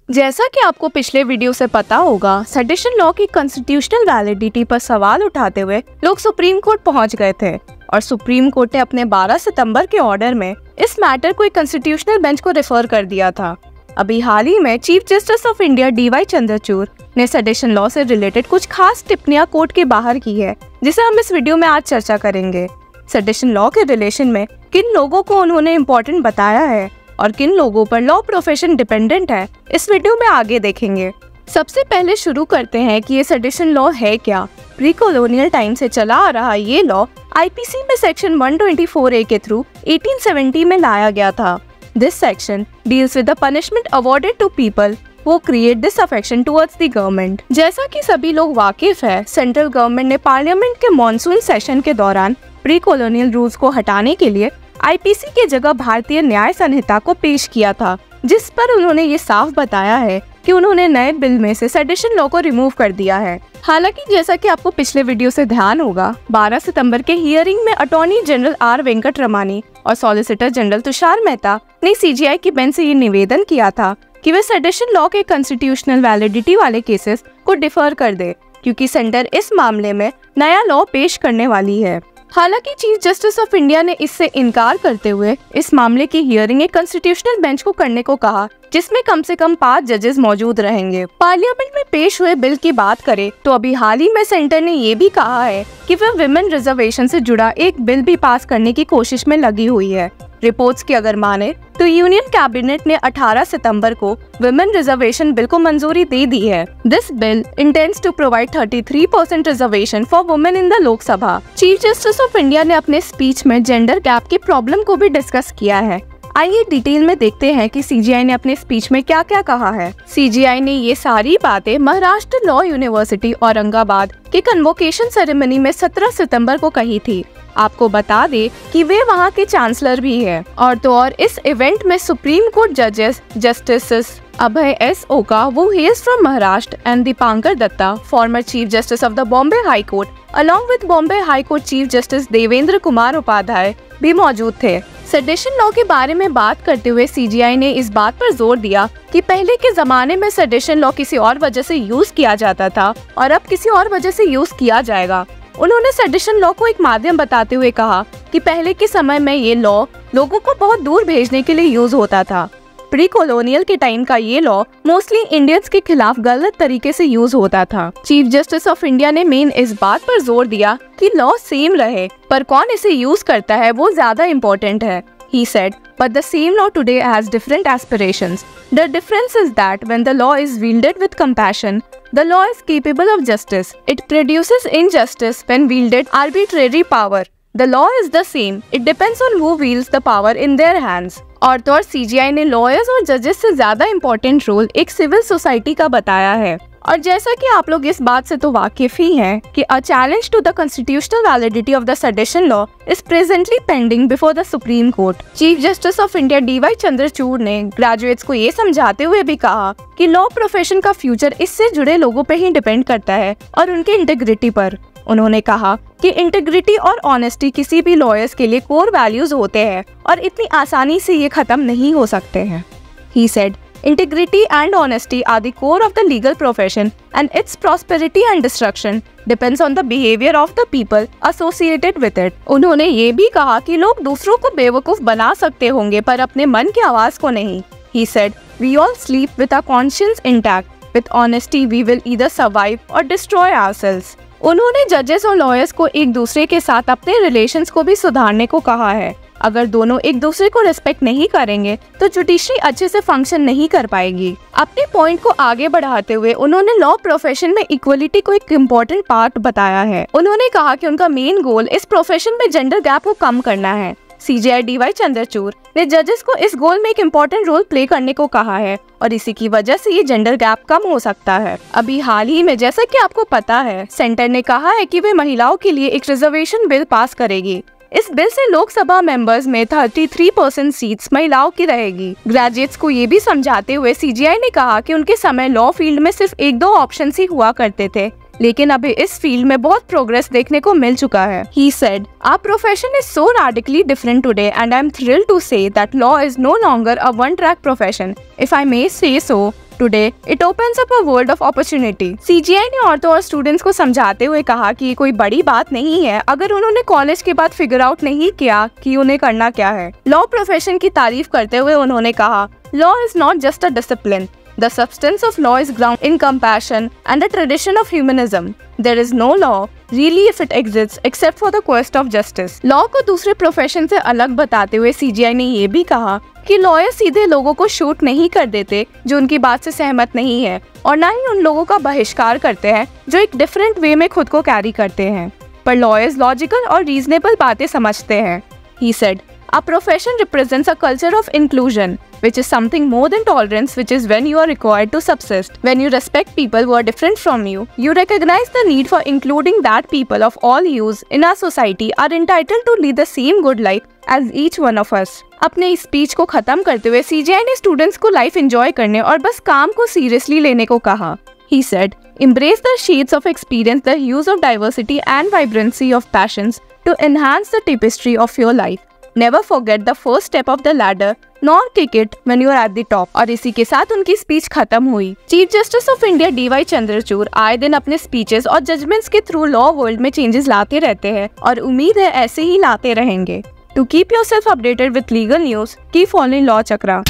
जैसा कि आपको पिछले वीडियो से पता होगा, सेडिशन लॉ की कॉन्स्टिट्यूशनल वैलिडिटी पर सवाल उठाते हुए लोग सुप्रीम कोर्ट पहुंच गए थे और सुप्रीम कोर्ट ने अपने 12 सितंबर के ऑर्डर में इस मैटर को एक कॉन्स्टिट्यूशनल बेंच को रेफर कर दिया था। अभी हाल ही में chief justice of India DY Chandrachud ने सेडिशन लॉ से रिलेटेड कुछ खास टिप्पणियां कोर्ट के बाहर की है, जिसे हम इस वीडियो में आज चर्चा करेंगे। सेडिशन लॉ के रिलेशन में किन लोगों को उन्होंने इम्पोर्टेंट बताया है और किन लोगों पर लॉ प्रोफेशन डिपेंडेंट है, इस वीडियो में आगे देखेंगे। सबसे पहले शुरू करते हैं कि ये सेडिशन लॉ है क्या। प्री कॉलोनियल टाइम से चला आ रहा ये लॉ IPC में सेक्शन 124A के थ्रू 1870 में लाया गया था। This section deals with the punishment awarded to people who create disaffection towards the government. जैसा कि सभी लोग वाकिफ है, सेंट्रल गवर्नमेंट ने पार्लियामेंट के मॉनसून सेशन के दौरान प्री कॉलोनियल रूल्स को हटाने के लिए IPC की जगह भारतीय न्याय संहिता को पेश किया था, जिस पर उन्होंने ये साफ बताया है कि उन्होंने नए बिल में से सेडिशन लॉ को रिमूव कर दिया है। हालांकि जैसा कि आपको पिछले वीडियो से ध्यान होगा, 12 सितंबर के हियरिंग में अटॉर्नी जनरल R वेंकटरमणी और सॉलिसिटर जनरल तुषार मेहता ने CJI की बेंच से ये निवेदन किया था कि वे सेडिशन लॉ के कॉन्स्टिट्यूशनल वैलिडिटी वाले केसेस को डिफर कर दे, क्योंकि सेंटर इस मामले में नया लॉ पेश करने वाली है। हालांकि चीफ जस्टिस ऑफ इंडिया ने इससे इनकार करते हुए इस मामले की हियरिंग एक कॉन्स्टिट्यूशनल बेंच को करने को कहा, जिसमें कम से कम 5 जजेस मौजूद रहेंगे। पार्लियामेंट में पेश हुए बिल की बात करें तो अभी हाल ही में सेंटर ने ये भी कहा है कि वह विमेन रिजर्वेशन से जुड़ा एक बिल भी पास करने की कोशिश में लगी हुई है। रिपोर्ट्स की अगर माने तो यूनियन कैबिनेट ने 18 सितंबर को विमेन रिजर्वेशन बिल को मंजूरी दे दी है। This bill intends to provide 33% reservation for women in the Lok Sabha. Chief justice of India ने अपने स्पीच में जेंडर गैप की प्रॉब्लम को भी डिस्कस किया है। आइए डिटेल में देखते हैं कि CJI ने अपने स्पीच में क्या क्या कहा है। CJI ने ये सारी बातें महाराष्ट्र लॉ यूनिवर्सिटी औरंगाबाद के कन्वोकेशन सेरेमनी में 17 सितंबर को कही थी। आपको बता दे कि वे वहां के चांसलर भी है। और तो और इस इवेंट में सुप्रीम कोर्ट जजेस जस्टिस अभय S. ओका who hails from Maharashtra and Dipankar Datta, former Chief Justice of the Bombay High Court, along with Bombay High Court Chief Justice Devendra Kumar Upadhyay भी मौजूद थे। सेडिशन लॉ के बारे में बात करते हुए CJI ने इस बात पर जोर दिया कि पहले के जमाने में सेडिशन लॉ किसी और वजह से यूज किया जाता था और अब किसी और वजह से यूज किया जाएगा। उन्होंने सेडिशन लॉ को एक माध्यम बताते हुए कहा कि पहले के समय में ये लॉ लोगों को बहुत दूर भेजने के लिए यूज होता था। प्री कॉलोनियल के टाइम का ये लॉ मोस्टली इंडियंस के खिलाफ गलत तरीके से यूज होता था। चीफ जस्टिस ऑफ इंडिया ने मेन इस बात पर जोर दिया कि लॉ सेम रहे, पर कौन इसे यूज करता है वो ज्यादा इम्पोर्टेंट है। He said, but the same law today has different aspirations. The difference is that when the law is wielded with compassion, the law is capable of justice. It produces injustice when wielded arbitrary power. The law is the same. It depends on who wields the power in their hands. और तो और CJI ने lawyers और जजेस से ज्यादा important role एक civil society का बताया है। और जैसा कि आप लोग इस बात से तो वाकिफ ही हैं कि a challenge to the constitutional validity of the sedition law is presently pending before the supreme court. Chief justice of India DY Chandrachud ने ग्रेजुएट्स को ये समझाते हुए भी कहा कि लॉ प्रोफेशन का फ्यूचर इससे जुड़े लोगों पे ही डिपेंड करता है और उनके इंटेग्रिटी पर। उन्होंने कहा कि इंटेग्रिटी और ऑनेस्टी किसी भी लॉयर्स के लिए कोर वैल्यूज होते हैं और इतनी आसानी से ये खत्म नहीं हो सकते हैं। He said, Integrity and honesty are the core of the legal profession, and its prosperity and destruction depends on the behavior of the people associated with it. उन्होंने ये भी कहा कि लोग दूसरों को बेवकूफ बना सकते होंगे पर अपने मन की आवाज को नहीं। He said, We all sleep with our conscience intact. With honesty, we will either survive or destroy ourselves. उन्होंने जजेस और लॉयर्स को एक दूसरे के साथ अपने रिलेशंस को भी सुधारने को कहा है। अगर दोनों एक दूसरे को रिस्पेक्ट नहीं करेंगे तो जुडिशरी अच्छे से फंक्शन नहीं कर पाएगी। अपने पॉइंट को आगे बढ़ाते हुए उन्होंने लॉ प्रोफेशन में इक्वलिटी को एक इम्पोर्टेंट पार्ट बताया है। उन्होंने कहा कि उनका मेन गोल इस प्रोफेशन में जेंडर गैप को कम करना है। CJI DY चंद्रचूड़ ने जजेस को इस गोल में एक इम्पोर्टेंट रोल प्ले करने को कहा है और इसी की वजह से ये जेंडर गैप कम हो सकता है। अभी हाल ही में जैसा कि आपको पता है, सेंटर ने कहा है कि वे महिलाओं के लिए एक रिजर्वेशन बिल पास करेगी। इस बिल से लोकसभा मेंबर्स में 33% सीट्स महिलाओं की रहेगी। ग्रेजुएट्स को ये भी समझाते हुए CJI ने कहा कि उनके समय लॉ फील्ड में सिर्फ 1-2 ऑप्शन ही हुआ करते थे, लेकिन अभी इस फील्ड में बहुत प्रोग्रेस देखने को मिल चुका है। He said, Our profession is so radically different today and I'm thrilled to say that law is no longer a one-track profession. If I may say so, Today, it opens up a world of opportunity. CGI ने औरतों और students को समझाते हुए कहा कि ये कोई बड़ी बात नहीं है अगर उन्होंने कॉलेज के बाद फिगर आउट नहीं किया कि उन्हें करना क्या है। लॉ प्रोफेशन की तारीफ करते हुए उन्होंने कहा, law is not just a discipline. The substance of law is grounded in compassion and a tradition of humanism. There is no law, really, if it exists, except for the quest of justice. Law को दूसरे profession से अलग बताते हुए CGI ने ये भी कहा कि लॉयर सीधे लोगों को शूट नहीं कर देते जो उनकी बात से सहमत नहीं है, और न ही उन लोगों का बहिष्कार करते हैं जो एक डिफरेंट वे में खुद को कैरी करते हैं, पर लॉयर्स लॉजिकल और रीजनेबल बातें समझते हैं। He said, our profession represents a culture of inclusion, which is something more than tolerance, which is when you are required to subsist. When you respect people who are different from you, you recognize the need for including that people of all hues in our society are entitled to lead the same good life as each one of us. अपने speech को खत्म करते हुए CGI ने students को life enjoy करने और बस काम को सीरियसली लेने को कहा। He said, embrace the shades of experience, the hues of diversity and vibrancy of passions to enhance the tapestry of your life. Never forget the first step of the ladder, nor kick it when you are at the top. और इसी के साथ उनकी speech खत्म हुई। Chief justice of India DY Chandrachud आए दिन अपने स्पीचेस और जजमेंट्स के थ्रू लॉ वर्ल्ड में चेंजेस लाते रहते हैं और उम्मीद है ऐसे ही लाते रहेंगे। To keep yourself updated with legal news, keep following Law Chakra.